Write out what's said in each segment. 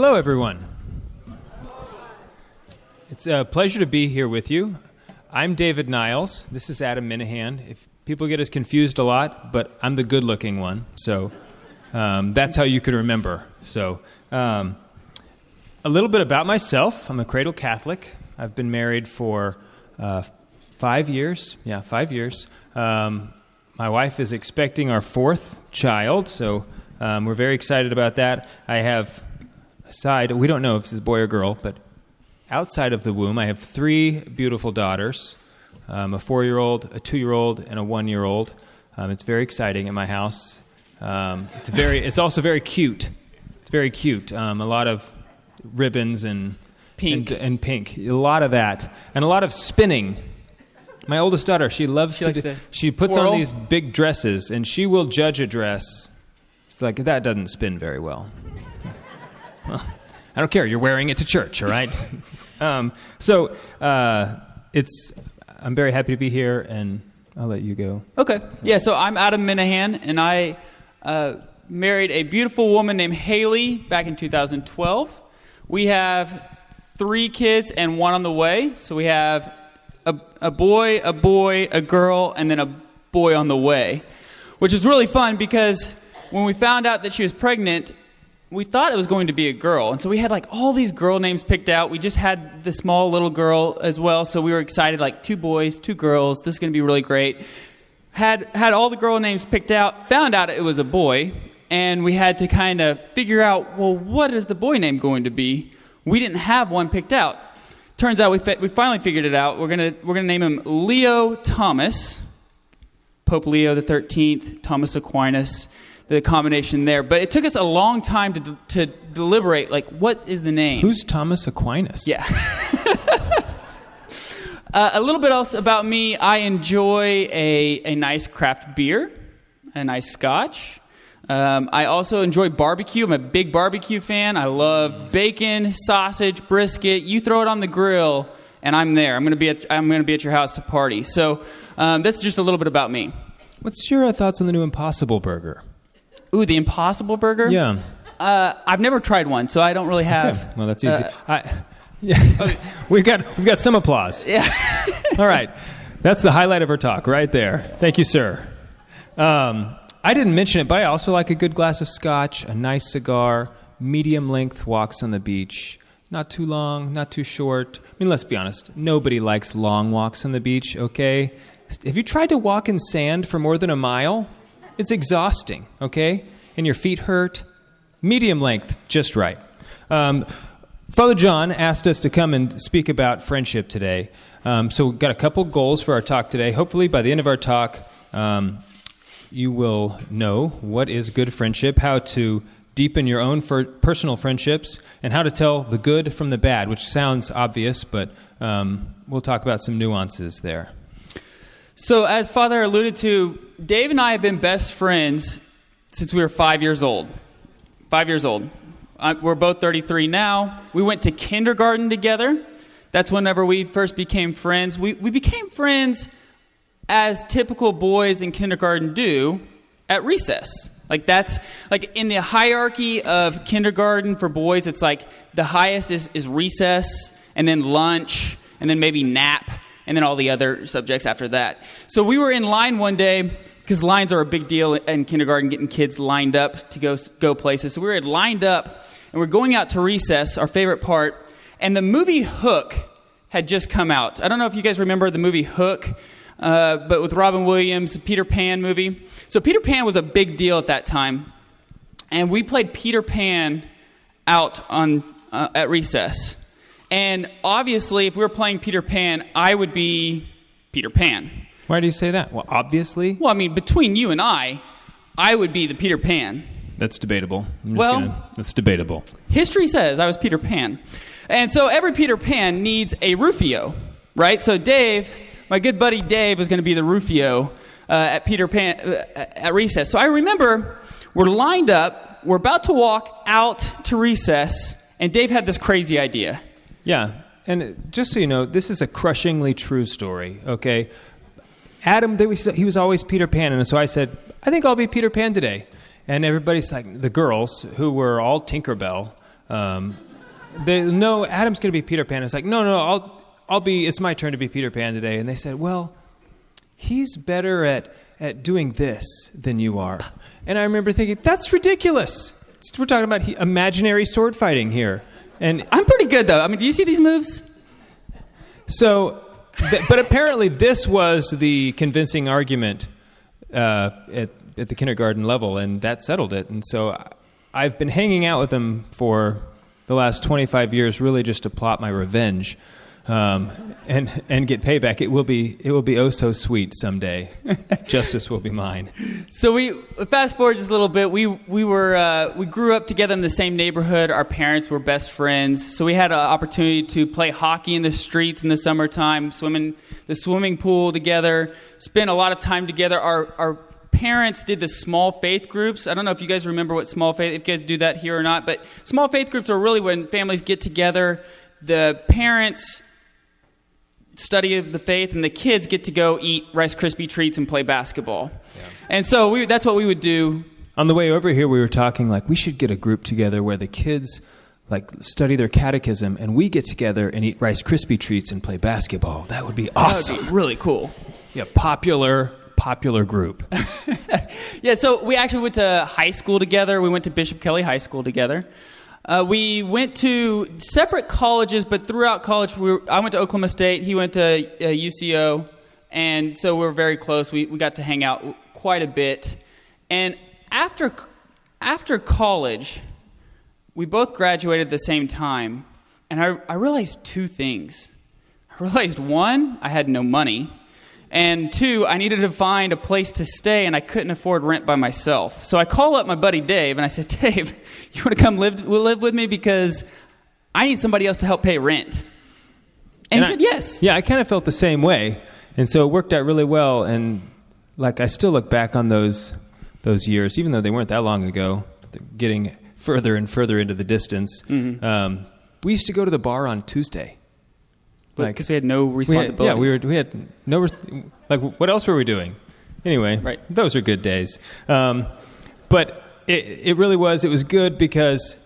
Hello, everyone. It's a pleasure to be here with you. I'm David Niles. This is Adam Minihan. If people get us confused a lot, but I'm the good-looking one, so that's how you could remember. So, a little bit about myself. I'm a cradle Catholic. I've been married for 5 years. Yeah, 5 years. My wife is expecting our fourth child, so we're very excited about that. I have we don't know if this is a boy or girl, but outside of the womb, I have 3 beautiful daughters, a 4-year-old, a 2-year-old, and a 1-year-old. It's very exciting at my house. It's also very cute. It's very cute. A lot of ribbons and pink. And pink. A lot of that. And a lot of spinning. My oldest daughter, she puts twirl. on these big dresses, and she will judge a dress. It's like, that doesn't spin very well. Well, I don't care. You're wearing it to church, all right? I'm very happy to be here, and I'll let you go. Okay. Yeah, so I'm Adam Minihan, and I married a beautiful woman named Haley back in 2012. We have 3 kids and 1 on the way. So we have a boy, a girl, and then a boy on the way, which is really fun because when we found out that she was pregnant, we thought it was going to be a girl. And so we had like all these girl names picked out. We just had the small little girl as well. So we were excited, like 2 boys, 2 girls. This is going to be really great. Had all the girl names picked out, found out it was a boy. And we had to kind of figure out, well, what is the boy name going to be? We didn't have one picked out. Turns out we finally figured it out. We're gonna name him Leo Thomas. Pope Leo the 13th, Thomas Aquinas. The combination there. But it took us a long time to deliberate, like, what is the name? Who's Thomas Aquinas? Yeah. A little bit else about me. I enjoy a nice craft beer, a nice scotch. I also enjoy barbecue. I'm a big barbecue fan. I love bacon, sausage, brisket. You throw it on the grill, and I'm there. I'm gonna be at your house to party. So that's just a little bit about me. What's your thoughts on the new Impossible Burger? Ooh, the Impossible Burger? Yeah. I've never tried one, so I don't really have. Okay. Well, that's easy. We've got some applause. Yeah. All right. That's the highlight of our talk right there. Thank you, sir. I didn't mention it, but I also like a good glass of scotch, a nice cigar, medium-length walks on the beach. Not too long, not too short. I mean, let's be honest. Nobody likes long walks on the beach, okay? Have you tried to walk in sand for more than a mile? It's exhausting, okay? And your feet hurt. Medium length, just right. Father John asked us to come and speak about friendship today. So we've got a couple goals for our talk today. Hopefully by the end of our talk, you will know what is good friendship, how to deepen your own personal friendships, and how to tell the good from the bad, which sounds obvious, but we'll talk about some nuances there. So as Father alluded to, Dave and I have been best friends since we were 5 years old. 5 years old. We're both 33 now. We went to kindergarten together. That's whenever we first became friends. We became friends as typical boys in kindergarten do at recess. Like that's like in the hierarchy of kindergarten for boys, it's like the highest is recess, and then lunch, and then maybe nap, and then all the other subjects after that. So we were in line one day, because lines are a big deal in kindergarten, getting kids lined up to go places. So we were lined up, and we're going out to recess, our favorite part, and the movie Hook had just come out. I don't know if you guys remember the movie Hook, but with Robin Williams, Peter Pan movie. So Peter Pan was a big deal at that time, and we played Peter Pan out at recess. And obviously, if we were playing Peter Pan, I would be Peter Pan. Why do you say that? Well, obviously. Well, I mean, between you and I would be the Peter Pan. That's debatable. That's debatable. History says I was Peter Pan. And so every Peter Pan needs a Rufio, right? So Dave, my good buddy Dave, was going to be the Rufio at Peter Pan at recess. So I remember we're lined up, we're about to walk out to recess, and Dave had this crazy idea. Yeah, and just so you know, this is a crushingly true story, okay? Adam, he was always Peter Pan, and so I said, I think I'll be Peter Pan today. And everybody's like, the girls, who were all Tinkerbell, No, Adam's going to be Peter Pan. It's like, no, it's my turn to be Peter Pan today. And they said, well, he's better at doing this than you are. And I remember thinking, that's ridiculous. We're talking about imaginary sword fighting here. And I'm pretty good, though. I mean, do you see these moves? So, but apparently this was the convincing argument at the kindergarten level, and that settled it. And so I've been hanging out with them for the last 25 years, really just to plot my revenge and get payback. It will be oh so sweet someday. Justice will be mine. So we fast forward just a little bit. We grew up together in the same neighborhood. Our parents were best friends, so we had an opportunity to play hockey in the streets in the summertime, swim in the swimming pool together, spend a lot of time together. Our parents did the small faith groups. I don't know if you guys remember what small faith, if you guys do that here or not, but small faith groups are really when families get together, the parents study of the faith, and the kids get to go eat Rice Krispie treats and play basketball. Yeah. And so that's what we would do. On the way over here, we were talking like we should get a group together where the kids like study their catechism and we get together and eat Rice Krispie treats and play basketball. That would be awesome. That would be really cool. Yeah, popular group. Yeah, so we actually went to high school together. We went to Bishop Kelly High School together. We went to separate colleges, but throughout college, I went to Oklahoma State. He went to UCO, and so we were very close. We got to hang out quite a bit. And after college, we both graduated at the same time, and I realized two things. I realized, one, I had no money, and two, I needed to find a place to stay, and I couldn't afford rent by myself. So I call up my buddy Dave, and I said, Dave, you want to come live with me because I need somebody else to help pay rent? And he said yes. Yeah, I kind of felt the same way, and so it worked out really well. And like I still look back on those years, even though they weren't that long ago, getting further and further into the distance. Mm-hmm. We used to go to the bar on Tuesday. Because we had no responsibilities. We had no, what else were we doing? Anyway, right. Those are good days. But it really was. It was good because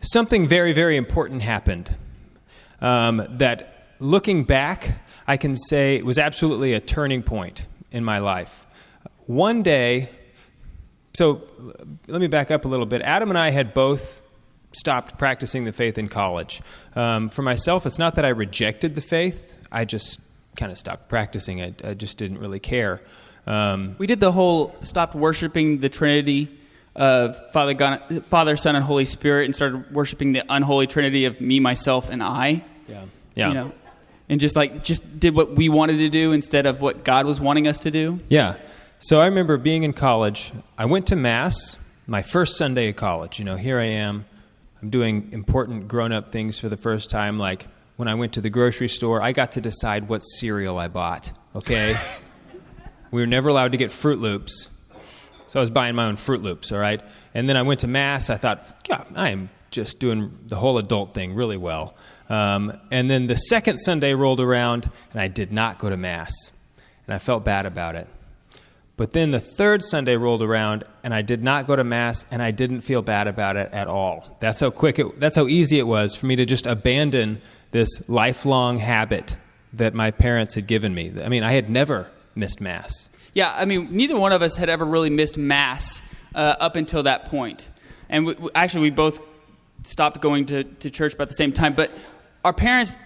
something very, very important happened. That looking back, I can say it was absolutely a turning point in my life. One day, so let me back up a little bit. Adam and I had both stopped practicing the faith in college. For myself, it's not that I rejected the faith. I just kind of stopped practicing. I just didn't really care. We did the whole stopped worshiping the Trinity of Father, Son, and Holy Spirit, and started worshiping the unholy Trinity of me, myself, and I. Yeah. You know, and just did what we wanted to do instead of what God was wanting us to do. Yeah. So I remember being in college. I went to Mass my first Sunday of college. You know, here I am. I'm doing important grown-up things for the first time, like when I went to the grocery store, I got to decide what cereal I bought, okay? We were never allowed to get Fruit Loops, so I was buying my own Fruit Loops, all right? And then I went to Mass. I thought, God, I am just doing the whole adult thing really well. And then the second Sunday rolled around, and I did not go to Mass, and I felt bad about it. But then the third Sunday rolled around, and I did not go to Mass, and I didn't feel bad about it at all. That's how easy it was for me to just abandon this lifelong habit that my parents had given me. I mean, I had never missed Mass. Yeah, I mean, neither one of us had ever really missed Mass up until that point. And we both stopped going to church about the same time. But our parents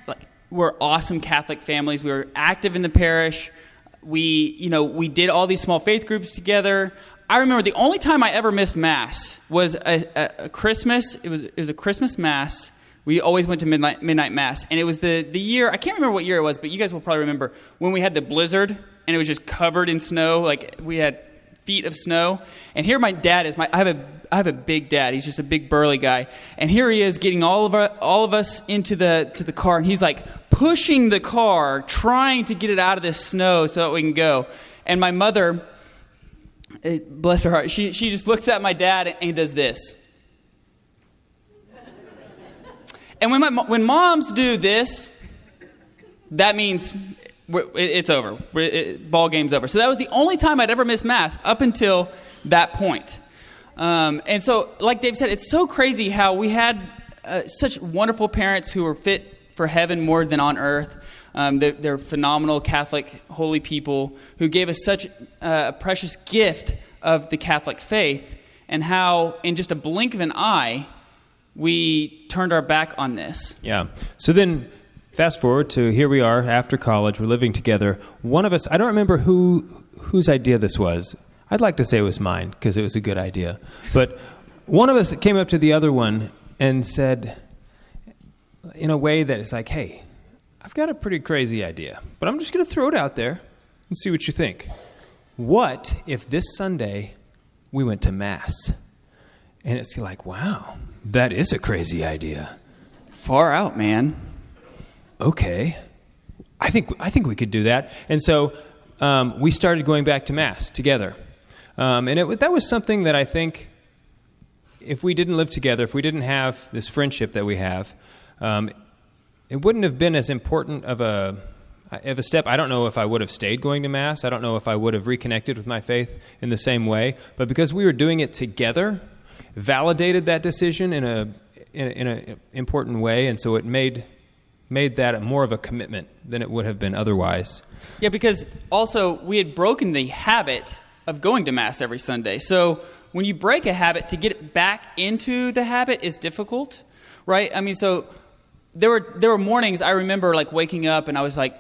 were awesome Catholic families. We were active in the parish. We did all these small faith groups together. I remember the only time I ever missed Mass was a Christmas. It was a Christmas Mass. We always went to midnight Mass. And it was the year, I can't remember what year it was, but you guys will probably remember, when we had the blizzard and it was just covered in snow. Like, we had feet of snow. And here my dad is. I have a big dad. He's just a big burly guy. And here he is getting all of us into the car. And he's like pushing the car, trying to get it out of this snow so that we can go. And my mother, bless her heart, she just looks at my dad and does this. And when moms do this, that means it's over. Ball game's over. So that was the only time I'd ever missed Mass up until that point. And so, like Dave said, it's so crazy how we had such wonderful parents who are fit for heaven more than on earth. They're phenomenal Catholic, holy people who gave us such a precious gift of the Catholic faith, and how in just a blink of an eye, we turned our back on this. Yeah. So then fast forward to here we are after college. We're living together. One of us, I don't remember whose idea this was. I'd like to say it was mine because it was a good idea. But one of us came up to the other one and said, in a way that it's like, hey, I've got a pretty crazy idea, but I'm just going to throw it out there and see what you think. What if this Sunday we went to Mass? And it's like, wow, that is a crazy idea. Far out, man. Okay. I think we could do that. And so we started going back to Mass together. And that was something that I think if we didn't live together, if we didn't have this friendship that we have, it wouldn't have been as important of a step. I don't know if I would have stayed going to Mass. I don't know if I would have reconnected with my faith in the same way. But because we were doing it together, validated that decision in an important way, and so it made that more of a commitment than it would have been otherwise. Yeah, because also we had broken the habit of going to Mass every Sunday. So when you break a habit, to get it back into the habit is difficult, right? I mean, so there were mornings I remember like waking up and I was like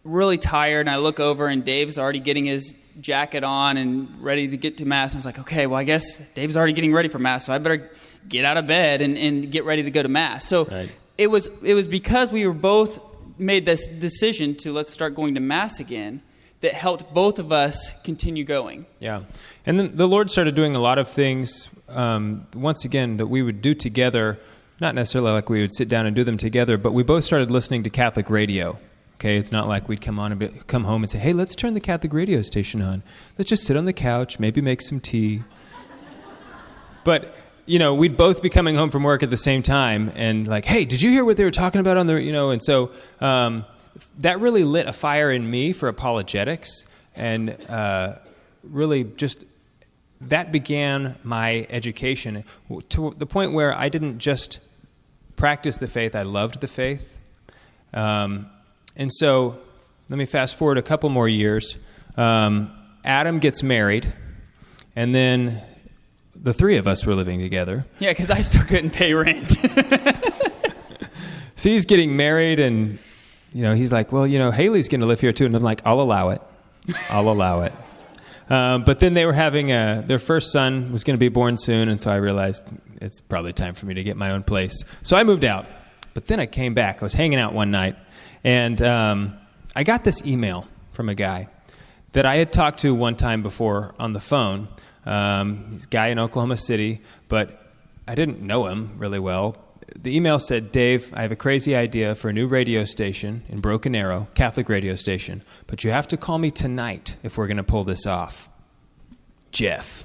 really tired, and I look over and Dave's already getting his jacket on and ready to get to Mass. And I was like, okay, well, I guess Dave's already getting ready for Mass, so I better get out of bed and get ready to go to Mass. So right. It was because we were both made this decision to let's start going to Mass again that helped both of us continue going. Yeah. And then the Lord started doing a lot of things, once again, that we would do together, not necessarily like we would sit down and do them together, but we both started listening to Catholic radio. Okay, it's not like we'd come home and say, hey, let's turn the Catholic radio station on. Let's just sit on the couch, maybe make some tea. But, we'd both be coming home from work at the same time and like, hey, did you hear what they were talking about on the, and so that really lit a fire in me for apologetics, and really just that began my education to the point where I didn't just practice the faith, I loved the faith. And so let me fast forward a couple more years. Adam gets married, and then the three of us were living together. Yeah, because I still couldn't pay rent. So he's getting married, and he's like, well, Haley's going to live here too. And I'm like, I'll allow it. But then they were having their first son was going to be born soon, and so I realized it's probably time for me to get my own place. So I moved out. But then I came back. I was hanging out one night, and I got this email from a guy that I had talked to one time before on the phone. He's a guy in Oklahoma City, but I didn't know him really well. The email said, Dave, I have a crazy idea for a new radio station in Broken Arrow, Catholic radio station, but you have to call me tonight if we're going to pull this off. Jeff.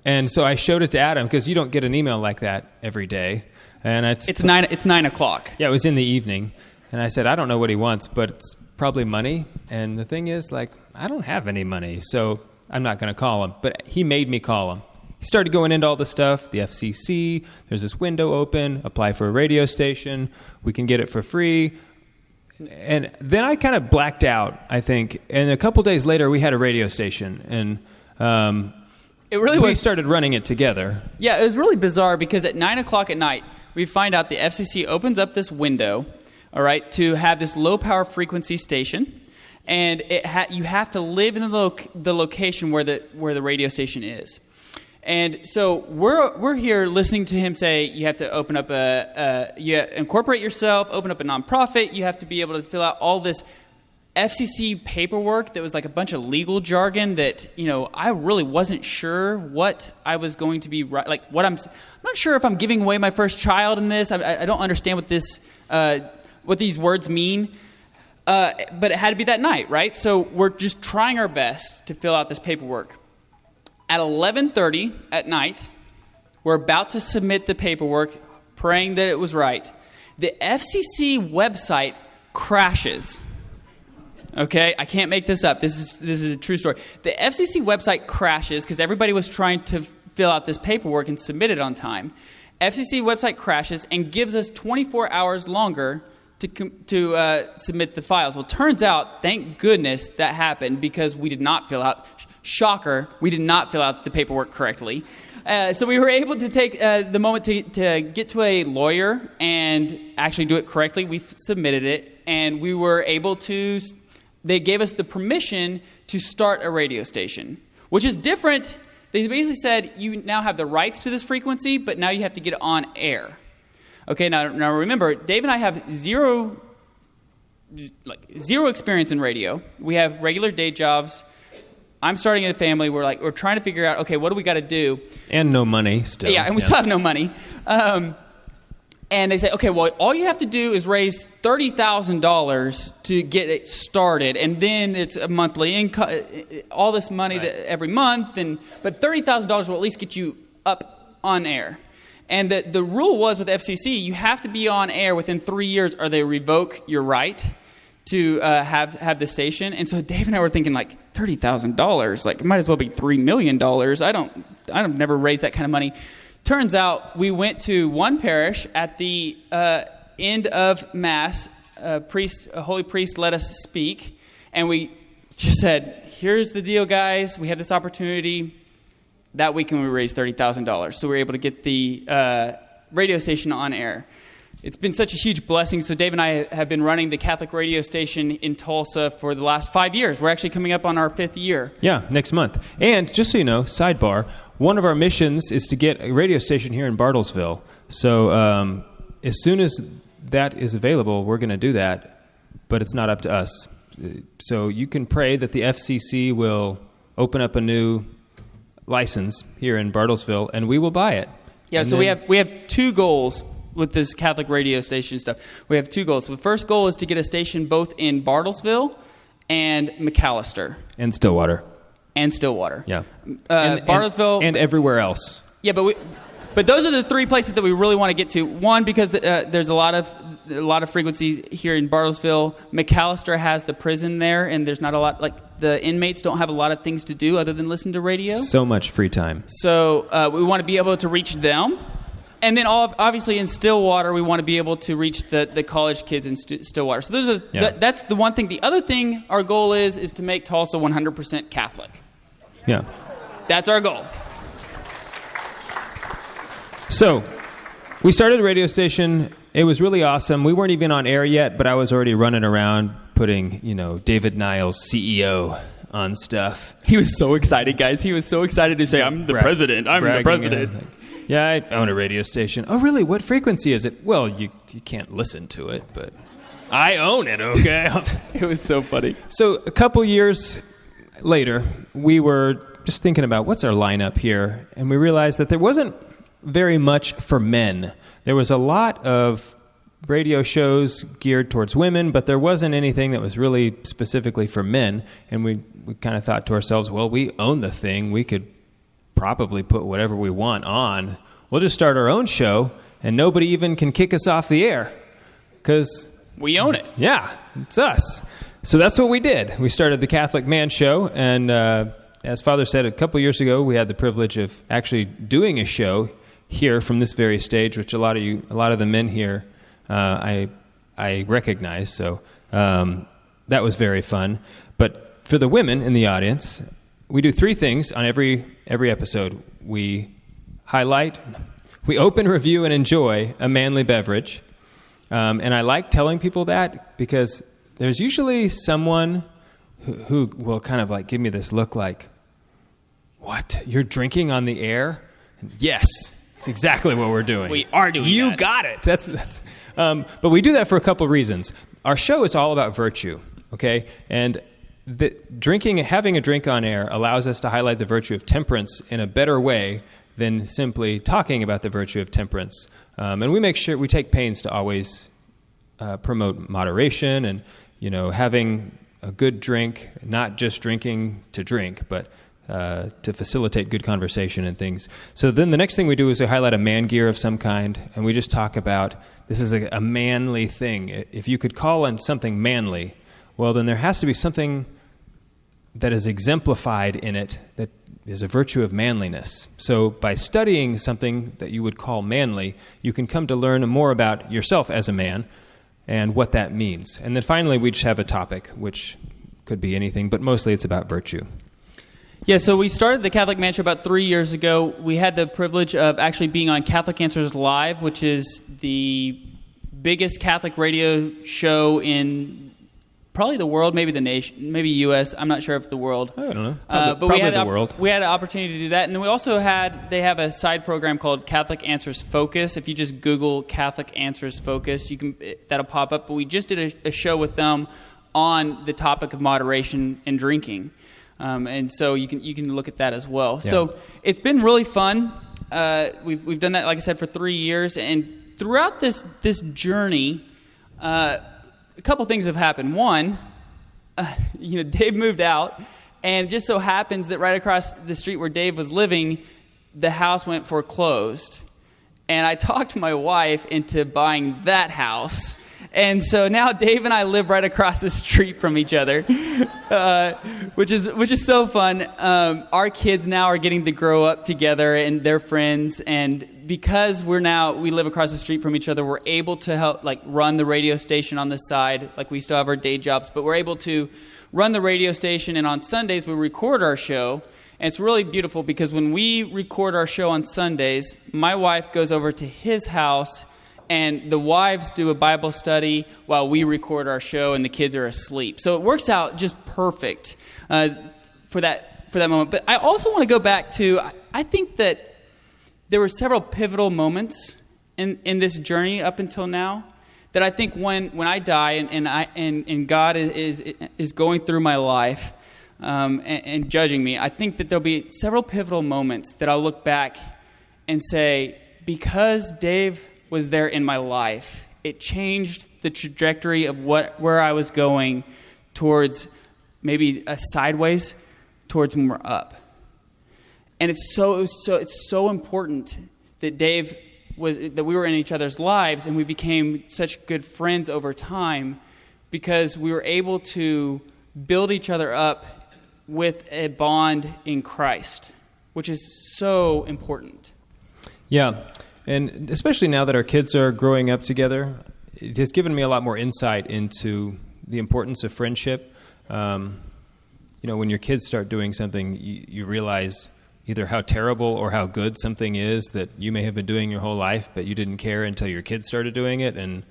And so I showed it to Adam, because you don't get an email like that every day. And it's 9 o'clock. Yeah, it was in the evening. And I said, I don't know what he wants, but it's probably money. And the thing is, I don't have any money, so I'm not going to call him. But he made me call him. He started going into all the stuff, the FCC, there's this window open, apply for a radio station, we can get it for free. And then I kind of blacked out, I think. And a couple days later, we had a radio station. And we started running it together. Yeah, it was really bizarre, because at 9 o'clock at night, we find out the FCC opens up this window, all right, to have this low-power frequency station. And you have to live in the location where the radio station is. And so we're here listening to him say you have to open up incorporate yourself, open up a nonprofit. You have to be able to fill out all this FCC paperwork that was like a bunch of legal jargon that I really wasn't sure what I was going to be like. I'm not sure if I'm giving away my first child in this. I don't understand what these words mean. But it had to be that night, right? So we're just trying our best to fill out this paperwork. At 11:30 at night, we're about to submit the paperwork, praying that it was right. The FCC website crashes. Okay, I can't make this up. This is a true story. The FCC website crashes because everybody was trying to fill out this paperwork and submit it on time. FCC website crashes and gives us 24 hours longer to submit the files. Well, it turns out, thank goodness that happened, because we did not fill out, shocker, we did not fill out the paperwork correctly. So we were able to take the moment to get to a lawyer and actually do it correctly. We submitted it, and we were able to, they gave us the permission to start a radio station, which is different. They basically said, you now have the rights to this frequency, but now you have to get it on air. Okay, now remember, Dave and I have zero experience in radio. We have regular day jobs. I'm starting a family. We're trying to figure out, okay, what do we got to do? And no money still. Yeah, and we still have no money. And they say, okay, well, all you have to do is raise $30,000 to get it started, and then it's a monthly income, all this money that every month, but $30,000 will at least get you up on air. And the rule was with FCC, you have to be on air within 3 years, or they revoke your right to have the station. And so Dave and I were thinking, like, $30,000, like, it might as well be $3 million. I've never raised that kind of money. Turns out we went to one parish at the end of Mass. A holy priest let us speak, and we just said, here's the deal, guys. We have this opportunity. That weekend we raised $30,000. So we were able to get the radio station on air. It's been such a huge blessing. So Dave and I have been running the Catholic radio station in Tulsa for the last 5 years. We're actually coming up on our 5th year. Yeah, next month. And just so you know, sidebar, one of our missions is to get a radio station here in Bartlesville. So as soon as that is available, we're going to do that, but it's not up to us. So you can pray that the FCC will open up a new license here in Bartlesville, and we will buy it. Yeah, and so we have two goals with this Catholic radio station stuff. We have two goals. The first goal is to get a station both in Bartlesville and McAllister. And Stillwater. Yeah. Bartlesville. And everywhere else. Yeah, but those are the three places that we really want to get to. One, because there's a lot of frequencies here in Bartlesville. McAllister has the prison there, and there's not a lot, like, the inmates don't have a lot of things to do other than listen to radio. So much free time. So we want to be able to reach them. And then obviously in Stillwater, we want to be able to reach the college kids in Stillwater. So that's the one thing. The other thing our goal is to make Tulsa 100% Catholic. Yeah. That's our goal. So we started a radio station. It was really awesome. We weren't even on air yet, but I was already running around putting, David Niles, CEO, on stuff. He was so excited, guys. He was so excited to say, I'm the president. I'm the president. Yeah, I own a radio station. Oh, really? What frequency is it? Well, you can't listen to it, but I own it, okay? It was so funny. So a couple years later, we were just thinking about what's our lineup here, and we realized that there wasn't very much for men. There was a lot of radio shows geared towards women, but there wasn't anything that was really specifically for men, and we kind of thought to ourselves, well, we own the thing. We could probably put whatever we want on. We'll just start our own show, and nobody even can kick us off the air because we own it. Yeah, it's us. So that's what we did. We started the Catholic Man Show, and as Father said, a couple years ago, we had the privilege of actually doing a show here from this very stage, which a lot of the men here, I recognize. So that was very fun. But for the women in the audience, we do three things on every episode. We highlight, we open, review, and enjoy a manly beverage. And I like telling people that because there's usually someone who will kind of like give me this look like, what? You're drinking on the air? And yes, that's exactly what we're doing. We are doing You that. got it. That's. But we do that for a couple reasons. Our show is all about virtue, okay? And having a drink on air allows us to highlight the virtue of temperance in a better way than simply talking about the virtue of temperance. And we make sure we take pains to always promote moderation and, having a good drink, not just drinking to drink, but to facilitate good conversation and things. So then the next thing we do is we highlight a man gear of some kind, and we just talk about this is a manly thing. If you could call on something manly, well, then there has to be something that is exemplified in it that is a virtue of manliness. So by studying something that you would call manly, you can come to learn more about yourself as a man and what that means. And then finally, we just have a topic, which could be anything, but mostly it's about virtue. Yeah, so we started the Catholic Man Show about 3 years ago. We had the privilege of actually being on Catholic Answers Live, which is the biggest Catholic radio show in probably the world, maybe the nation, maybe U.S. I'm not sure if the world. I don't know. But probably the world. We had an opportunity to do that. And then we also they have a side program called Catholic Answers Focus. If you just Google Catholic Answers Focus, that'll pop up. But we just did a show with them on the topic of moderation and drinking. And so you can look at that as well. Yeah. So it's been really fun. We've done that, like I said, for 3 years. And throughout this journey, a couple things have happened. One, Dave moved out, and it just so happens that right across the street where Dave was living, the house went foreclosed. And I talked my wife into buying that house. And so now Dave and I live right across the street from each other, which is so fun. Our kids now are getting to grow up together, and they're friends. And because we live across the street from each other, we're able to help run the radio station on the side. We still have our day jobs, but we're able to run the radio station. And on Sundays we record our show. And it's really beautiful because when we record our show on Sundays, my wife goes over to his house, and the wives do a Bible study while we record our show, and the kids are asleep. So it works out just perfect for that moment. But I also want to go back to, I think that there were several pivotal moments in this journey up until now that I think when I die and God is going through my life and judging me, I think that there'll be several pivotal moments that I'll look back and say, because Dave was there in my life, it changed the trajectory of where I was going towards maybe a sideways towards more up. And it's so important that that we were in each other's lives, and we became such good friends over time because we were able to build each other up with a bond in Christ, which is so important. Yeah. And especially now that our kids are growing up together, it has given me a lot more insight into the importance of friendship. When your kids start doing something, you realize either how terrible or how good something is that you may have been doing your whole life, but you didn't care until your kids started doing it. And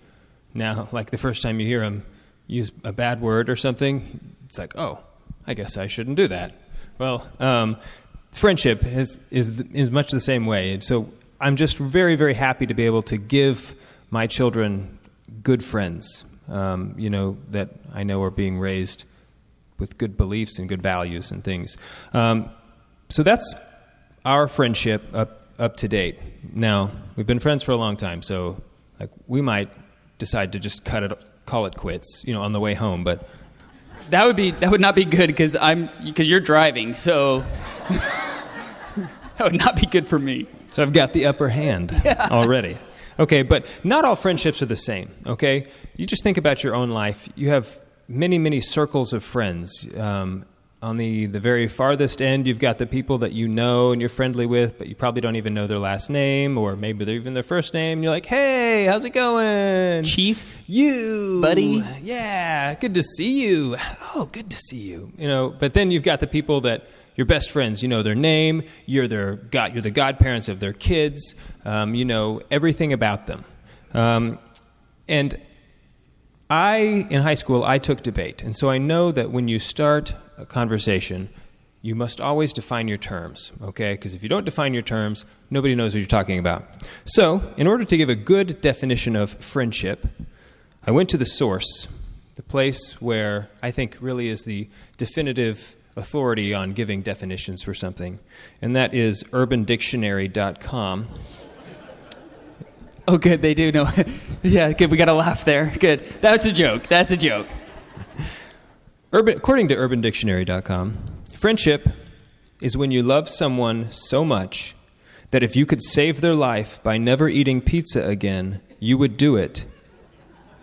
now, the first time you hear them use a bad word or something, it's like, oh, I guess I shouldn't do that. Well, friendship is much the same way. So I'm just very, very happy to be able to give my children good friends, that I know are being raised with good beliefs and good values and things. So that's our friendship up to date. Now, we've been friends for a long time, so we might decide to just call it quits, on the way home. But that would not be good because you're driving, so that would not be good for me. So I've got the upper hand already. Okay, but not all friendships are the same, okay? You just think about your own life. You have many, many circles of friends. On the very farthest end, you've got the people that you know and you're friendly with, but you probably don't even know their last name, or maybe they're even their first name. You're like, hey, how's it going? Chief? You? Buddy? Yeah, good to see you. Oh, good to see you. But then you've got the people that your best friends, you know their name, you're the godparents of their kids, you know everything about them. And in high school, I took debate, and so I know that when you start a conversation, you must always define your terms, okay? Because if you don't define your terms, nobody knows what you're talking about. So, in order to give a good definition of friendship, I went to the source, the place where I think really is the definitive authority on giving definitions for something, and that is urbandictionary.com. Oh, good, they do know. Yeah, good, we got a laugh there. Good. That's a joke. According to urbandictionary.com, friendship is when you love someone so much that if you could save their life by never eating pizza again, you would do it.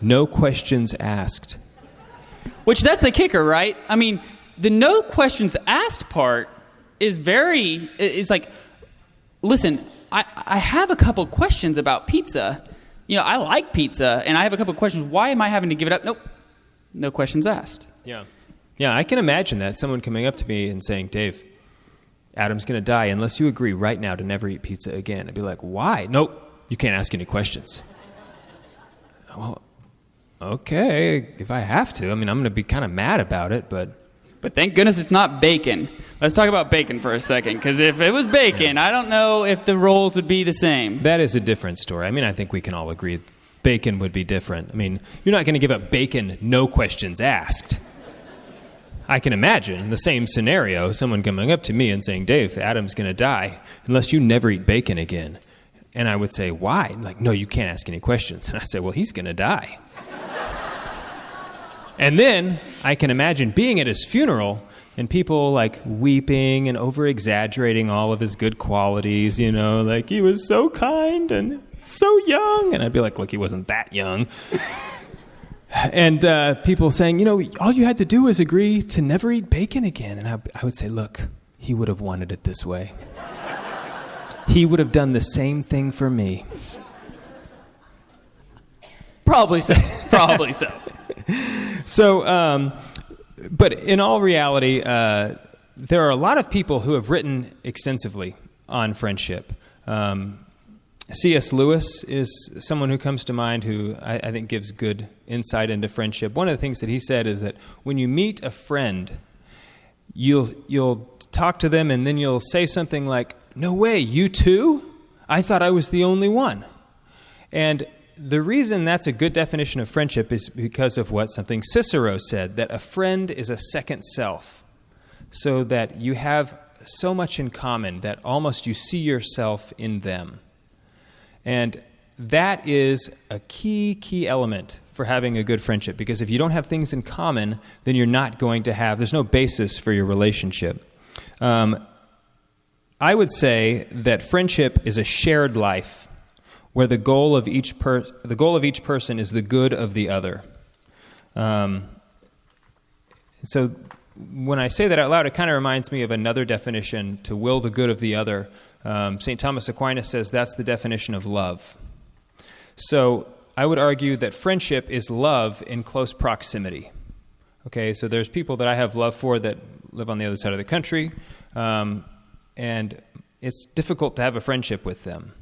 No questions asked. Which, that's the kicker, right? I mean, the no questions asked part is like, listen, I have a couple questions about pizza. I like pizza, and I have a couple questions. Why am I having to give it up? Nope. No questions asked. Yeah. Yeah, I can imagine that. Someone coming up to me and saying, Dave, Adam's going to die unless you agree right now to never eat pizza again. I'd be like, why? Nope. You can't ask any questions. Well, okay, if I have to. I mean, I'm going to be kind of mad about it, but thank goodness it's not bacon. Let's talk about bacon for a second, because if it was bacon, I don't know if the roles would be the same. That is a different story. I mean, I think we can all agree bacon would be different. I mean, you're not going to give up bacon, no questions asked. I can imagine the same scenario, someone coming up to me and saying, Dave, Adam's going to die unless you never eat bacon again. And I would say, why? I'm like, no, you can't ask any questions. And I say, well, he's going to die. And then I can imagine being at his funeral and people like weeping and over-exaggerating all of his good qualities, like he was so kind and so young. And I'd be like, look, he wasn't that young. And people saying, all you had to do was agree to never eat bacon again. And I would say, look, he would have wanted it this way. He would have done the same thing for me. Probably so. Probably so. So, but in all reality, there are a lot of people who have written extensively on friendship. C.S. Lewis is someone who comes to mind who I think gives good insight into friendship. One of the things that he said is that when you meet a friend, you'll talk to them and then you'll say something like, "No way, you too? I thought I was the only one." And the reason that's a good definition of friendship is because of what something Cicero said, that a friend is a second self, so that you have so much in common that almost you see yourself in them. And that is a key element for having a good friendship, because if you don't have things in common, then you're not going to have, there's no basis for your relationship. I would say that friendship is a shared life where the goal of each person is the good of the other. So when I say that out loud, it kind of reminds me of another definition, to will the good of the other. St. Thomas Aquinas says that's the definition of love. So I would argue that friendship is love in close proximity. Okay, so there's people that I have love for that live on the other side of the country, and it's difficult to have a friendship with them.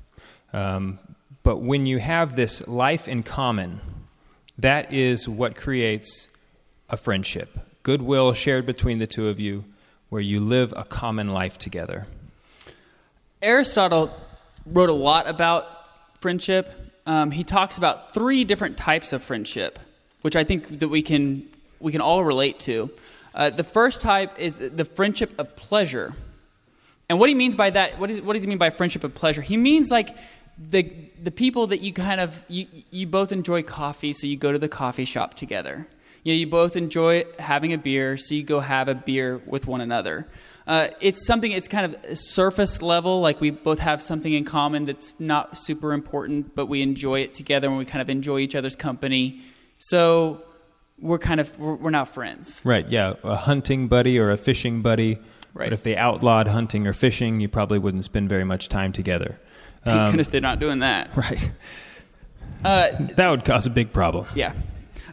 But when you have this life in common, that is what creates a friendship. Goodwill shared between the two of you, where you live a common life together. Aristotle wrote a lot about friendship. He talks about 3 different types of friendship, which I think that we can all relate to. The first type is the friendship of pleasure. And what he means by that, what does he mean by friendship of pleasure? He means like the people that you kind of, you both enjoy coffee, so you go to the coffee shop together. You both enjoy having a beer, so you go have a beer with one another. It's kind of surface level, like we both have something in common that's not super important, but we enjoy it together and we kind of enjoy each other's company. So we're not friends. Right, yeah, a hunting buddy or a fishing buddy. Right. But if they outlawed hunting or fishing, you probably wouldn't spend very much time together. Thank goodness they're not doing that. Right. That would cause a big problem. Yeah.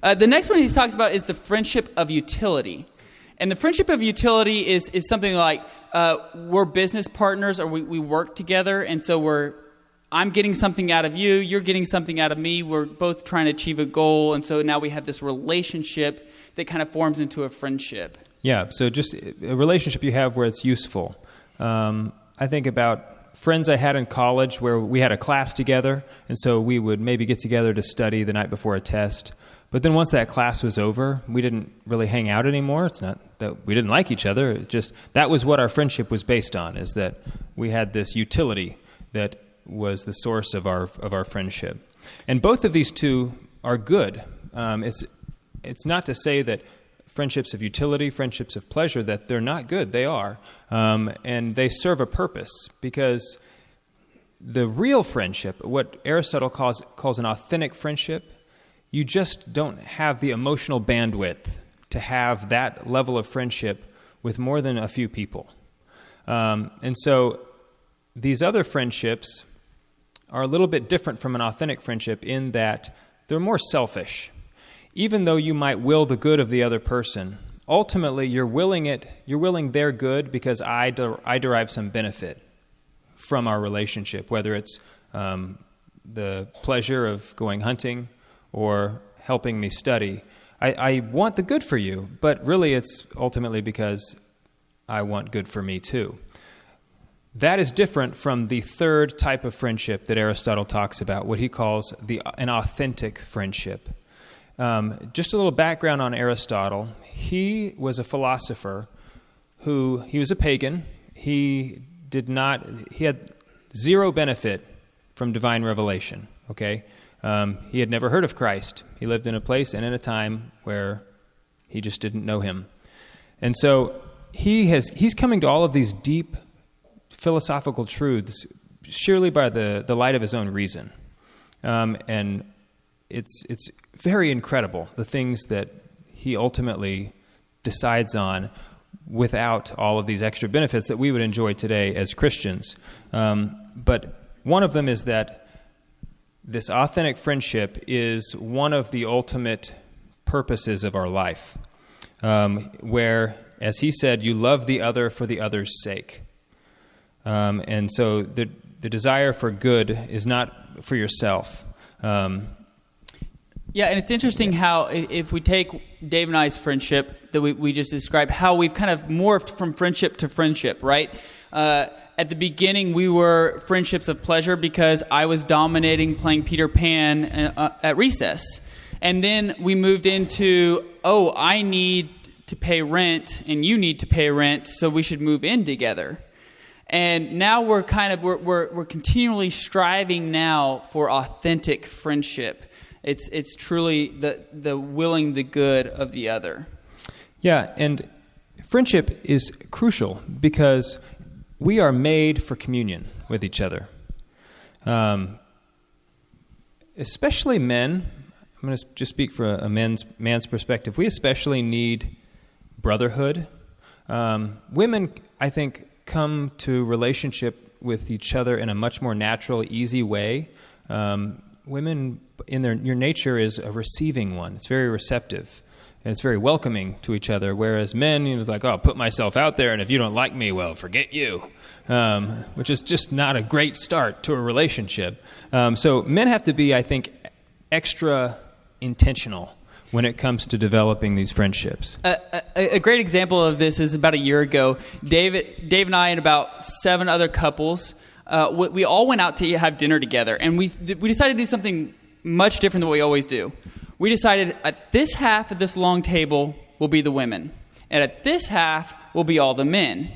The next one he talks about is the friendship of utility. And the friendship of utility is something like we're business partners, or we work together, and so I'm getting something out of you, you're getting something out of me, we're both trying to achieve a goal, and so now we have this relationship that kind of forms into a friendship. Yeah, so just a relationship you have where it's useful. I think about friends I had in college where we had a class together, and so we would maybe get together to study the night before a test. But then once that class was over, we didn't really hang out anymore. It's not that we didn't like each other. It's just that was what our friendship was based on, is that we had this utility that was the source of our friendship. And both of these two are good. It's not to say that friendships of utility, friendships of pleasure, that they're not good. They are. And they serve a purpose, because the real friendship, what Aristotle calls an authentic friendship, you just don't have the emotional bandwidth to have that level of friendship with more than a few people. And so these other friendships are a little bit different from an authentic friendship in that they're more selfish. Even though you might will the good of the other person, ultimately you're willing their good because I derive some benefit from our relationship, whether it's the pleasure of going hunting or helping me study. I want the good for you, but really it's ultimately because I want good for me too. That is different from the third type of friendship that Aristotle talks about, what he calls an authentic friendship. Just a little background on Aristotle. He was a philosopher he was a pagan. He had zero benefit from divine revelation, okay? He had never heard of Christ. He lived in a place and in a time where he just didn't know him. And so he's coming to all of these deep philosophical truths surely by the light of his own reason. And it's very incredible, the things that he ultimately decides on without all of these extra benefits that we would enjoy today as Christians. But one of them is that this authentic friendship is one of the ultimate purposes of our life, where, as he said, you love the other for the other's sake. And so the desire for good is not for yourself. Yeah, and it's interesting how if we take Dave and I's friendship that we just described, how we've kind of morphed from friendship to friendship, right? At the beginning, we were friendships of pleasure because I was dominating playing Peter Pan at recess. And then we moved into, I need to pay rent and you need to pay rent, so we should move in together. And now we're continually striving now for authentic friendship. It's truly the willing the good of the other. Yeah, and friendship is crucial because we are made for communion with each other. Especially men. I'm going to just speak for a man's perspective. We especially need brotherhood. Women, I think, come to relationship with each other in a much more natural, easy way. Women, your nature is a receiving one. It's very receptive, and it's very welcoming to each other, whereas men, it's like, I'll put myself out there, and if you don't like me, well, forget you, which is just not a great start to a relationship. So men have to be, I think, extra intentional when it comes to developing these friendships. A great example of this is about a year ago. Dave and I and about 7 other couples, we all went out to have dinner together, and we decided to do something much different than what we always do. We decided at this half of this long table will be the women, and at this half will be all the men.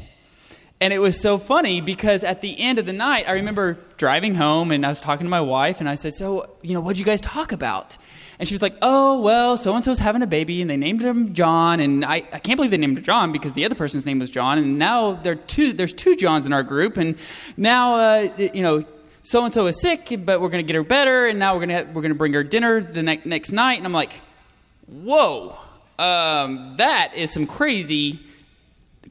And it was so funny because at the end of the night, I remember driving home, and I was talking to my wife, and I said, so, what'd you guys talk about? And she was like, so-and-so's having a baby, and they named him John, and I can't believe they named him John because the other person's name was John, and now there's 2 Johns in our group, and now, so-and-so is sick, but we're going to get her better, and now we're going to bring her dinner the next night. And I'm like, whoa, that is some crazy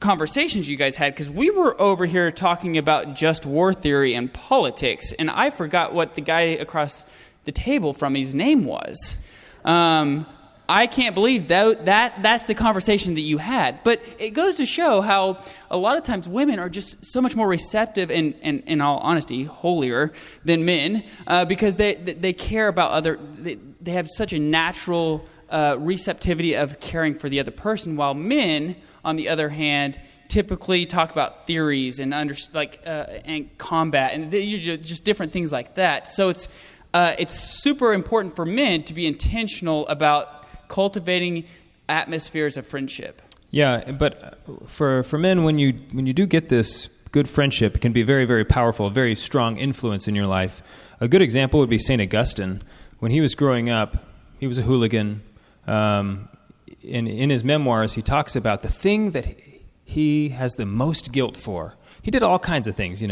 conversations you guys had, because we were over here talking about just war theory and politics, and I forgot what the guy across the table from his name was. I can't believe that's the conversation that you had. But it goes to show how a lot of times women are just so much more receptive and in all honesty, holier than men, because they care about they have such a natural receptivity of caring for the other person, while men, on the other hand, typically talk about theories and and combat and just different things like that. So it's super important for men to be intentional about cultivating atmospheres of friendship. Yeah, but for men, when you do get this good friendship, it can be very, very powerful, a very strong influence in your life. A good example would be St. Augustine. When he was growing up, he was a hooligan. In his memoirs, he talks about the thing that he has the most guilt for. He did all kinds of things,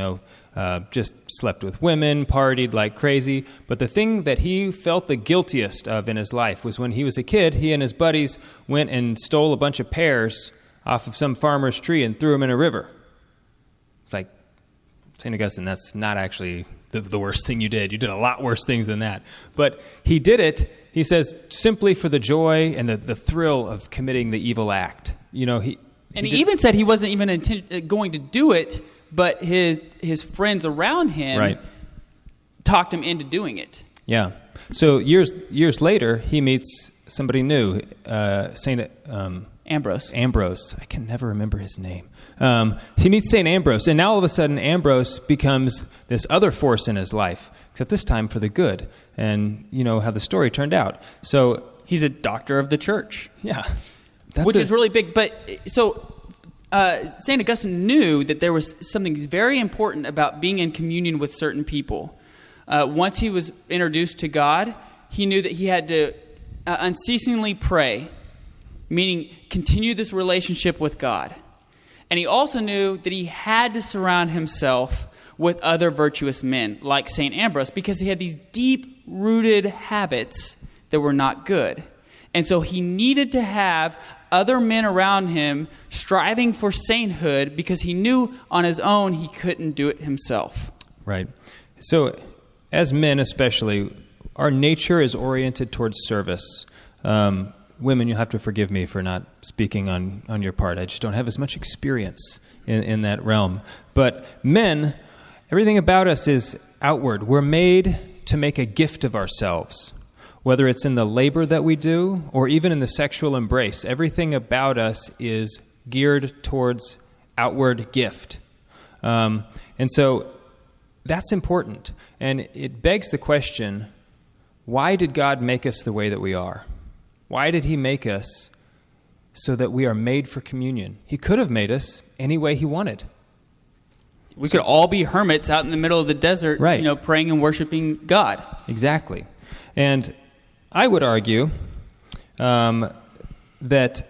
just slept with women, partied like crazy. But the thing that he felt the guiltiest of in his life was when he was a kid, he and his buddies went and stole a bunch of pears off of some farmer's tree and threw him in a river. It's like, St. Augustine, that's not actually the worst thing you did. You did a lot worse things than that. But he did it, he says, simply for the joy and the thrill of committing the evil act. You know, he even said he wasn't even going to do it, but his friends around him talked him into doing it. Yeah. So years later, he meets somebody new, Saint Ambrose. I can never remember his name. He meets St. Ambrose, and now all of a sudden Ambrose becomes this other force in his life, except this time for the good. And you know how the story turned out. So he's a doctor of the church. Yeah. Which is really big. But so St. Augustine knew that there was something very important about being in communion with certain people. Once he was introduced to God, he knew that he had to unceasingly pray, meaning continue this relationship with God. And he also knew that he had to surround himself with other virtuous men, like St. Ambrose, because he had these deep-rooted habits that were not good. And so he needed to have other men around him striving for sainthood because he knew on his own he couldn't do it himself. Right. So as men especially, our nature is oriented towards service. Women, you'll have to forgive me for not speaking on your part. I just don't have as much experience in that realm. But men, everything about us is outward. We're made to make a gift of ourselves, whether it's in the labor that we do or even in the sexual embrace. Everything about us is geared towards outward gift. And so that's important. And it begs the question, why did God make us the way that we are? Why did he make us so that we are made for communion? He could have made us any way he wanted. We could all be hermits out in the middle of the desert, right, praying and worshiping God. Exactly. And I would argue that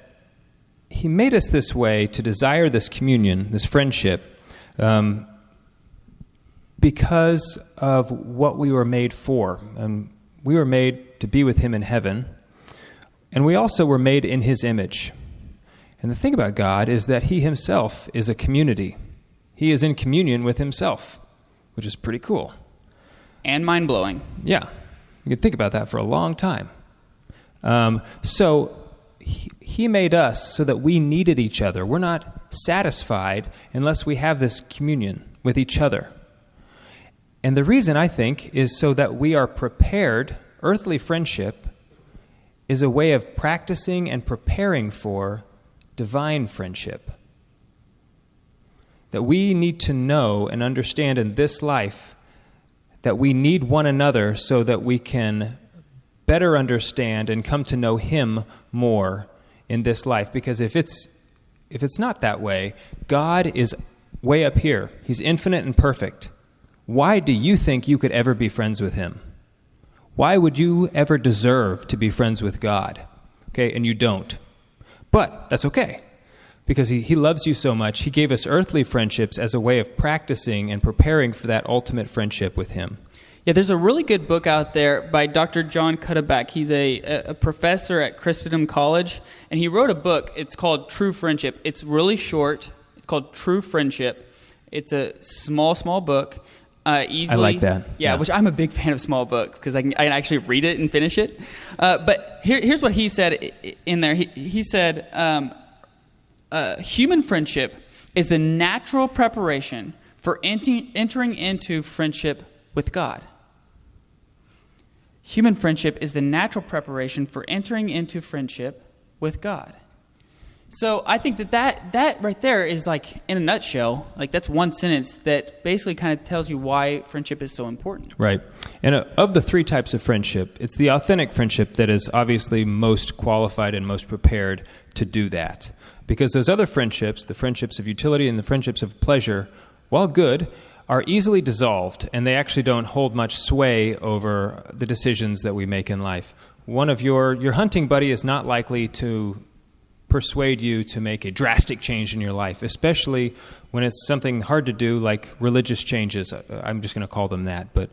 he made us this way to desire this communion, this friendship, because of what we were made for. We were made to be with him in heaven. And we also were made in his image. And the thing about God is that he himself is a community. He is in communion with himself, which is pretty cool. And mind-blowing. Yeah. You can think about that for a long time. So he made us so that we needed each other. We're not satisfied unless we have this communion with each other. And the reason, I think, is so that we are prepared. Earthly friendship is a way of practicing and preparing for divine friendship. That we need to know and understand in this life that we need one another so that we can better understand and come to know him more in this life. Because if it's not that way, God is way up here. He's infinite and perfect. Why do you think you could ever be friends with him? Why would you ever deserve to be friends with God? Okay, and you don't. But that's okay, because he loves you so much. He gave us earthly friendships as a way of practicing and preparing for that ultimate friendship with him. Yeah, there's a really good book out there by Dr. John Cuddeback. He's a professor at Christendom College, and he wrote a book. It's called True Friendship. It's really short. It's called True Friendship. It's a small book. Easily. I like that. Yeah, which I'm a big fan of small books because I can actually read it and finish it. But here's what he said in there. He said, human friendship is the natural preparation for entering into friendship with God. Human friendship is the natural preparation for entering into friendship with God. So I think that right there is like, in a nutshell, like that's one sentence that basically kind of tells you why friendship is so important. Right. And of the three types of friendship, it's the authentic friendship that is obviously most qualified and most prepared to do that. Because those other friendships, the friendships of utility and the friendships of pleasure, while good, are easily dissolved, and they actually don't hold much sway over the decisions that we make in life. One of your hunting buddy is not likely to persuade you to make a drastic change in your life, especially when it's something hard to do like religious changes. I'm just going to call them that. But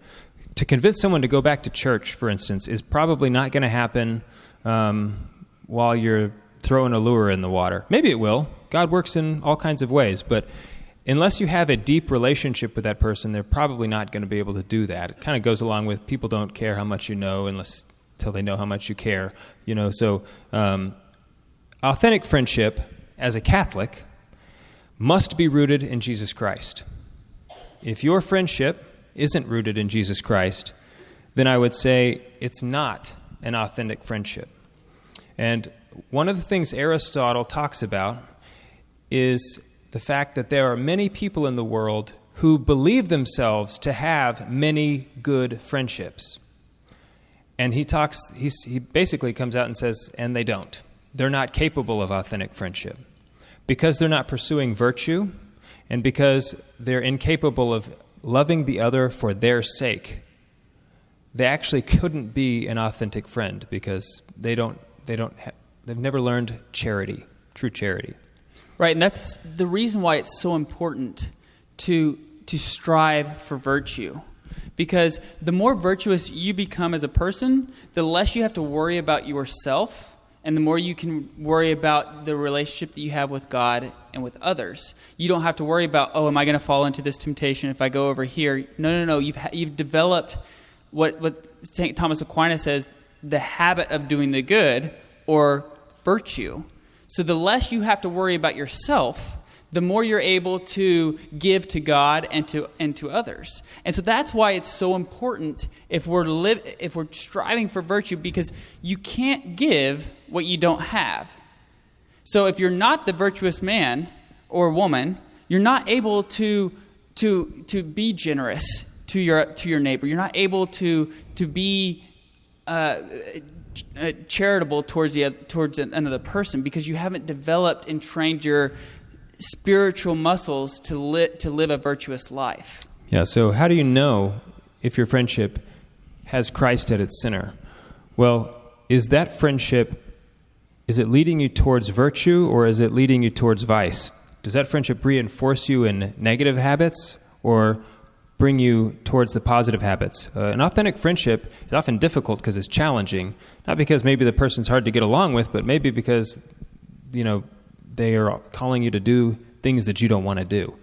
to convince someone to go back to church, for instance, is probably not going to happen while you're throwing a lure in the water. Maybe it will. God works in all kinds of ways, but unless you have a deep relationship with that person, they're probably not going to be able to do that. It kind of goes along with people don't care how much you know until they know how much you care. So authentic friendship as a Catholic must be rooted in Jesus Christ. If your friendship isn't rooted in Jesus Christ, then I would say it's not an authentic friendship. And one of the things Aristotle talks about is the fact that there are many people in the world who believe themselves to have many good friendships. And he basically comes out and says, and they don't. They're not capable of authentic friendship because they're not pursuing virtue and because they're incapable of loving the other for their sake. They actually couldn't be an authentic friend because they've never learned charity, true charity. Right, and that's the reason why it's so important to strive for virtue. Because the more virtuous you become as a person, the less you have to worry about yourself, and the more you can worry about the relationship that you have with God and with others. You don't have to worry about, am I going to fall into this temptation if I go over here? No. You've developed what St. Thomas Aquinas says, the habit of doing the good, or virtue. So the less you have to worry about yourself, the more you're able to give to God and to others. And so that's why it's so important if we're striving for virtue, because you can't give what you don't have. So if you're not the virtuous man or woman, you're not able to be generous to your neighbor. You're not able to be charitable towards another person, because you haven't developed and trained your spiritual muscles to live a virtuous life. Yeah, so how do you know if your friendship has Christ at its center? Well, is that friendship, is it leading you towards virtue or is it leading you towards vice? Does that friendship reinforce you in negative habits or bring you towards the positive habits? An authentic friendship is often difficult because it's challenging, not because maybe the person's hard to get along with, but maybe because, they are calling you to do things that you don't want to do,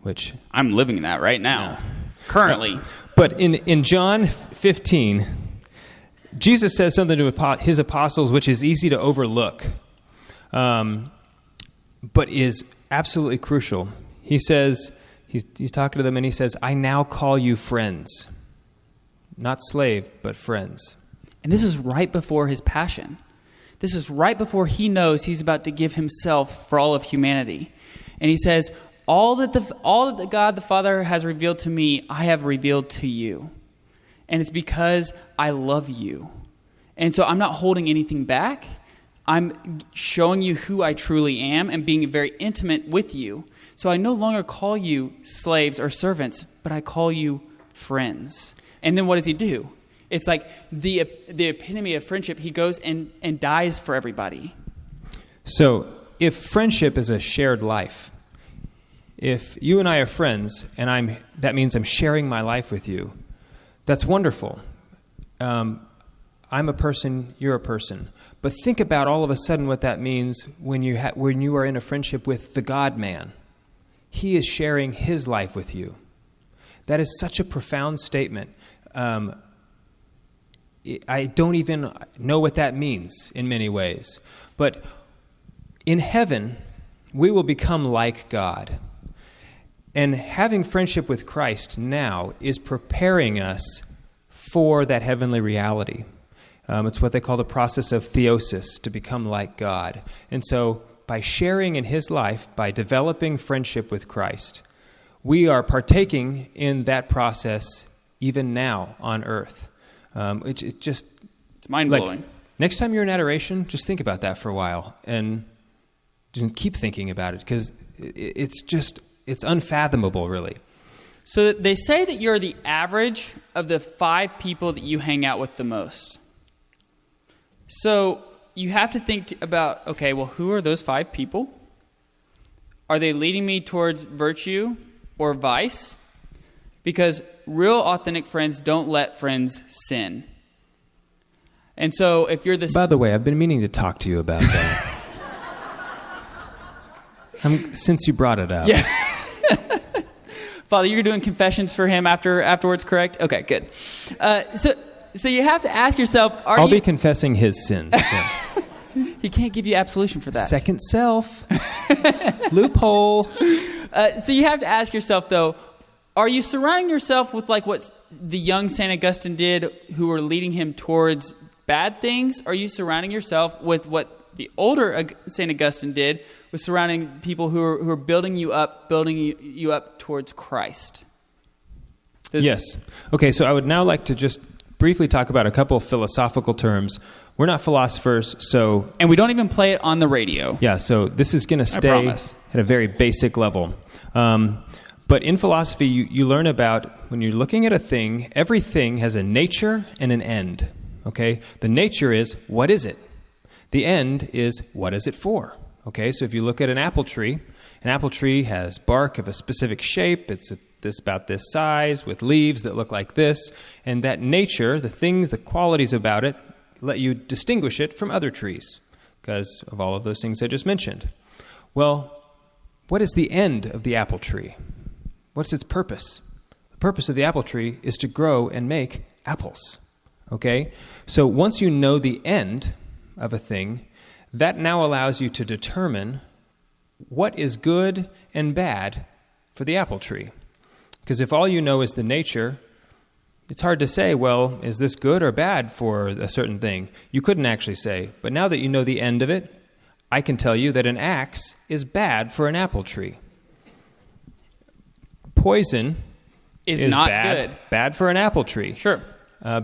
which... I'm living that right now, currently. But in John 15, Jesus says something to his apostles which is easy to overlook, but is absolutely crucial. He says... He's talking to them and he says, I now call you friends. Not slave, but friends. And this is right before his passion. This is right before he knows he's about to give himself for all of humanity. And he says, all that the God the Father has revealed to me, I have revealed to you. And it's because I love you. And so I'm not holding anything back. I'm showing you who I truly am and being very intimate with you. So I no longer call you slaves or servants, but I call you friends. And then what does he do? It's like the epitome of friendship. He goes and dies for everybody. So if friendship is a shared life, if you and I are friends, and that means I'm sharing my life with you, that's wonderful. I'm a person, you're a person. But think about all of a sudden what that means when you are in a friendship with the God-man. He is sharing his life with you. That is such a profound statement. I don't even know what that means in many ways. But in heaven, we will become like God. And having friendship with Christ now is preparing us for that heavenly reality. It's what they call the process of theosis, to become like God. And so by sharing in his life, by developing friendship with Christ, we are partaking in that process even now on earth. It's mind-blowing. Next time you're in adoration, just think about that for a while and just keep thinking about it, because it's unfathomable, really. So they say that you're the average of the 5 people that you hang out with the most. So you have to think about, okay, well, who are those 5 people? Are they leading me towards virtue or vice? Because real authentic friends don't let friends sin. And so if you're By the way, I've been meaning to talk to you about that. Since you brought it up. Yeah. Father, you're doing confessions for him afterwards, correct? Okay, good. So you have to ask yourself, I'll be confessing his sins. Yeah. He can't give you absolution for that. Second self. Loophole. So you have to ask yourself, though, are you surrounding yourself with like what the young St. Augustine did, who were leading him towards bad things? Are you surrounding yourself with what the older St. Augustine did, was surrounding people who are building you up towards Christ? Yes. Okay, so I would now like to just briefly talk about a couple of philosophical terms. We're not philosophers, so... And we don't even play it on the radio. Yeah, so this is going to stay at a very basic level. But in philosophy, you learn about, when you're looking at a thing, everything has a nature and an end. Okay? The nature is, what is it? The end is, what is it for? Okay, so if you look at an apple tree has bark of a specific shape. It's about this size with leaves that look like this. And that nature, the things, the qualities about it, let you distinguish it from other trees because of all of those things I just mentioned. Well, what is the end of the apple tree? What's its purpose? The purpose of the apple tree is to grow and make apples. Okay? So once you know the end of a thing, that now allows you to determine what is good and bad for the apple tree. Because if all you know is the nature, it's hard to say, well, is this good or bad for a certain thing? You couldn't actually say. But now that you know the end of it, I can tell you that an axe is bad for an apple tree. Poison is not bad, good. Bad for an apple tree. Sure.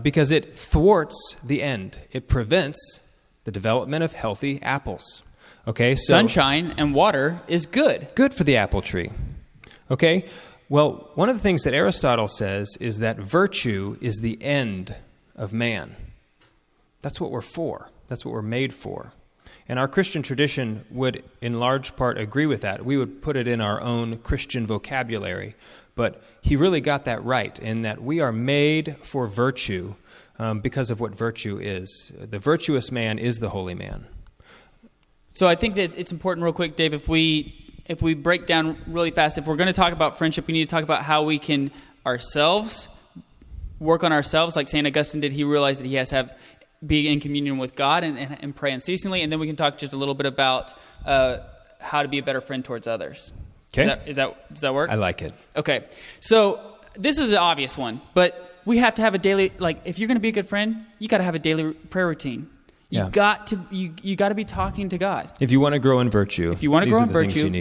Because it thwarts the end. It prevents the development of healthy apples. Okay, so sunshine and water is good. Good for the apple tree. Okay? Well, one of the things that Aristotle says is that virtue is the end of man. That's what we're for. That's what we're made for. And our Christian tradition would, in large part, agree with that. We would put it in our own Christian vocabulary. But he really got that right, in that we are made for virtue because of what virtue is. The virtuous man is the holy man. So I think that it's important, real quick, Dave, if we break down really fast, if we're going to talk about friendship, we need to talk about how we can work on ourselves. Like St. Augustine did, he realized that he has to be in communion with God and pray unceasingly. And then we can talk just a little bit about how to be a better friend towards others. Okay. Does that work? I like it. Okay. So this is an obvious one, but we have to have a daily, like, if you're going to be a good friend, you got to have a daily prayer routine. You got to be talking to God. If you want to grow in virtue, you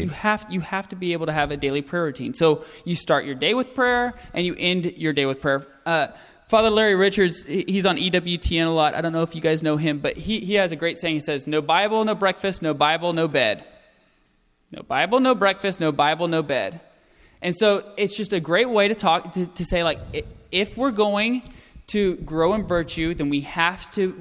have to be able to have a daily prayer routine. So you start your day with prayer and you end your day with prayer. Father Larry Richards, he's on EWTN a lot. I don't know if you guys know him, but he has a great saying. He says, "No Bible, no breakfast. No Bible, no bed. No Bible, no breakfast. No Bible, no bed." And so it's just a great way to talk to say, like, if we're going to grow in virtue, then we have to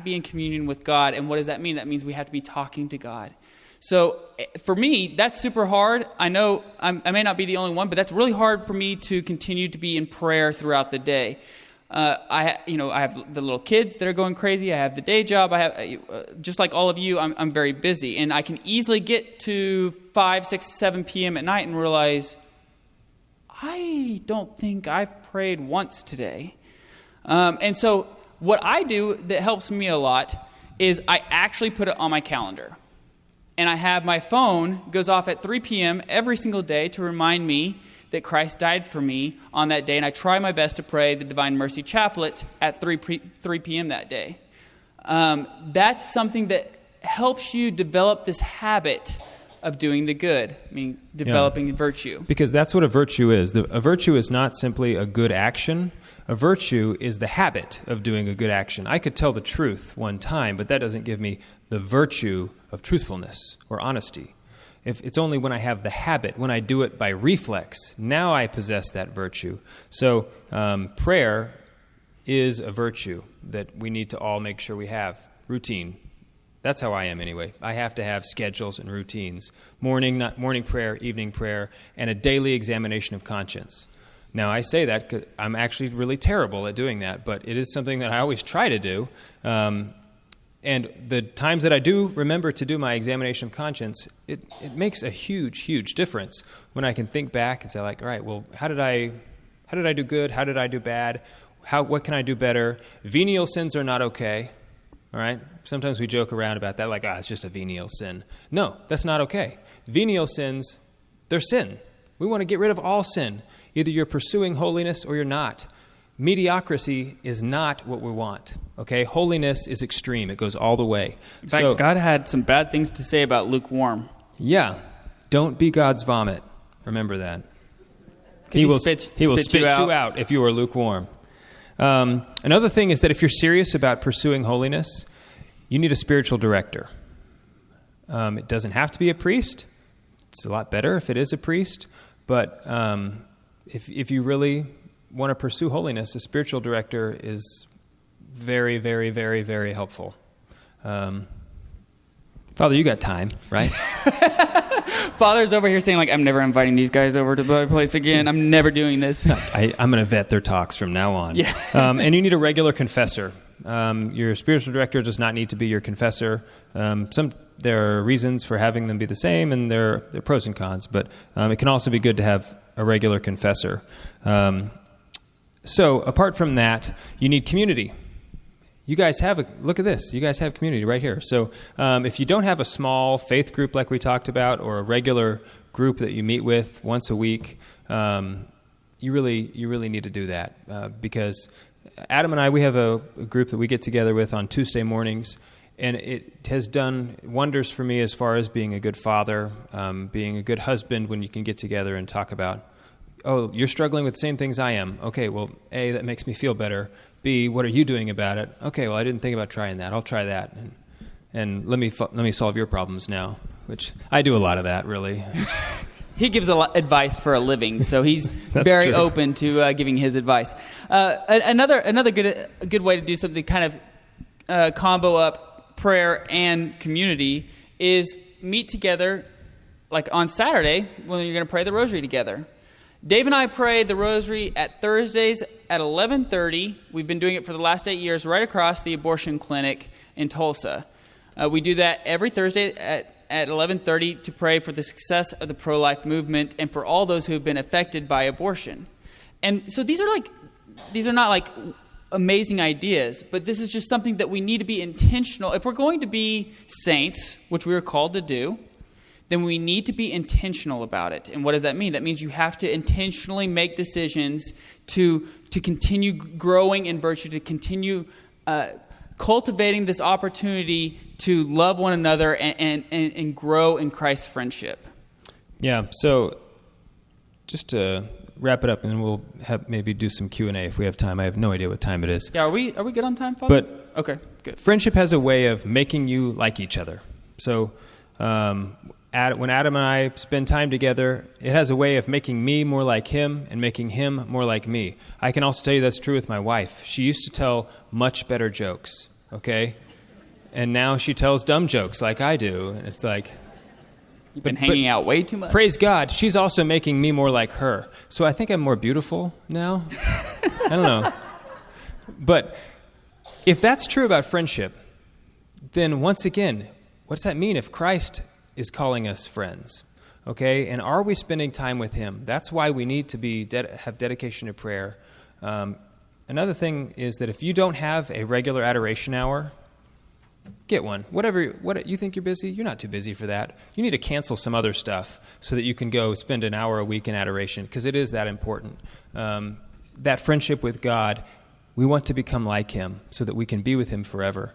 be in communion with God. And what does that mean? That means we have to be talking to God. So for me, that's super hard. I know I may not be the only one, but that's really hard for me to continue to be in prayer throughout the day. I have the little kids that are going crazy. I have the day job. I have, just like all of you, I'm very busy, and I can easily get to 5, 6, 7 p.m. at night and realize I don't think I've prayed once today. And so what I do that helps me a lot is I actually put it on my calendar. And I have my phone goes off at 3 p.m. every single day to remind me that Christ died for me on that day. And I try my best to pray the Divine Mercy Chaplet at 3 p.m. that day. That's something that helps you develop this habit of doing the good. I mean, developing virtue. Because that's what a virtue is. A virtue is not simply a good action. A virtue is the habit of doing a good action. I could tell the truth one time, but that doesn't give me the virtue of truthfulness or honesty. If it's only when I have the habit, when I do it by reflex, now I possess that virtue. So prayer is a virtue that we need to all make sure we have. Routine. That's how I am anyway. I have to have schedules and routines. Morning prayer, evening prayer, and a daily examination of conscience. Now, I say that because I'm actually really terrible at doing that, but it is something that I always try to do. And And the times that I do remember to do my examination of conscience, it makes a huge, huge difference when I can think back and say, like, all right, well, how did I do good? How did I do bad? What can I do better? Venial sins are not okay. All right? Sometimes we joke around about that, like, it's just a venial sin. No, that's not okay. Venial sins, they're sin. We want to get rid of all sin. Either you're pursuing holiness or you're not. Mediocrity is not what we want. Okay? Holiness is extreme. It goes all the way. In fact, God had some bad things to say about lukewarm. Yeah. Don't be God's vomit. Remember that. He will spit you out if you are lukewarm. Another thing is that if you're serious about pursuing holiness, you need a spiritual director. It doesn't have to be a priest. It's a lot better if it is a priest. But if you really want to pursue holiness, a spiritual director is very, very, very, very helpful. Father, you got time, right? Father's over here saying, like, I'm never inviting these guys over to my place again. I'm never doing this. I'm going to vet their talks from now on. Yeah. And you need a regular confessor. Your spiritual director does not need to be your confessor. There are reasons for having them be the same, and there are pros and cons, but it can also be good to have a regular confessor. So apart from that, you need community. You guys look at this. You guys have community right here. So if you don't have a small faith group like we talked about, or a regular group that you meet with once a week, you really need to do that. Because Adam and I, we have a group that we get together with on Tuesday mornings, and it has done wonders for me as far as being a good father, being a good husband when you can get together and talk about, oh, you're struggling with the same things I am. Okay, well, A, that makes me feel better. B, what are you doing about it? Okay, well, I didn't think about trying that. I'll try that, and let me solve your problems now. Which I do a lot of that, really. He gives advice for a living, so he's very open to giving his advice. Another good way to do something kind of combo up prayer and community is meet together, like on Saturday when you're going to pray the rosary together. Dave and I pray the rosary at Thursdays at 11:30. We've been doing it for the last 8 years right across the abortion clinic in Tulsa. We do that every Thursday at 11:30 to pray for the success of the pro-life movement and for all those who have been affected by abortion. And so these are not like amazing ideas, but this is just something that we need to be intentional. If we're going to be saints, which we are called to do, then we need to be intentional about it. And what does that mean? That means you have to intentionally make decisions to continue growing in virtue, to continue cultivating this opportunity to love one another and grow in Christ's friendship. Yeah, so just to wrap it up, and then we'll maybe do some Q&A if we have time. I have no idea what time it is. Yeah, are we good on time, Father? But okay, good. Friendship has a way of making you like each other. So when Adam and I spend time together, it has a way of making me more like him and making him more like me. I can also tell you that's true with my wife. She used to tell much better jokes, okay? And now she tells dumb jokes like I do. And it's like... You've been hanging out way too much. Praise God, she's also making me more like her. So I think I'm more beautiful now. I don't know. But if that's true about friendship, then once again, what does that mean if Christ is calling us friends? Okay, and are we spending time with Him? That's why we need to have dedication to prayer. Another thing is that if you don't have a regular adoration hour, get one. What you think you're busy? You're not too busy for that. You need to cancel some other stuff so that you can go spend an hour a week in adoration, because it is that important. That friendship with God, we want to become like Him so that we can be with Him forever.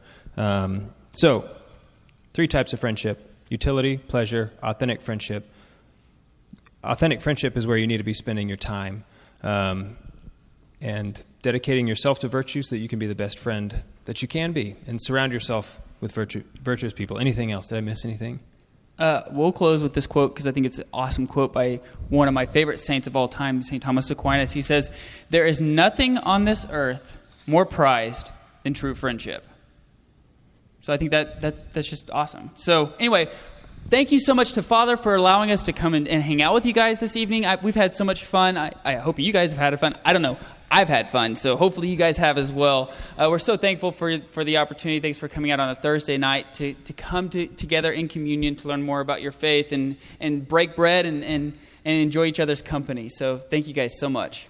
So, 3 types of friendship: utility, pleasure, authentic friendship. Authentic friendship is where you need to be spending your time and dedicating yourself to virtue so that you can be the best friend that you can be, and surround yourself with virtuous people. Anything else? Did I miss anything? We'll close with this quote because I think it's an awesome quote by one of my favorite saints of all time, St. Thomas Aquinas. He says, "There is nothing on this earth more prized than true friendship." So I think that's just awesome. So anyway, thank you so much to Father for allowing us to come and hang out with you guys this evening. We've had so much fun. I hope you guys have had fun. I don't know. I've had fun. So hopefully you guys have as well. We're so thankful for the opportunity. Thanks for coming out on a Thursday night to come together in communion to learn more about your faith and break bread and enjoy each other's company. So thank you guys so much.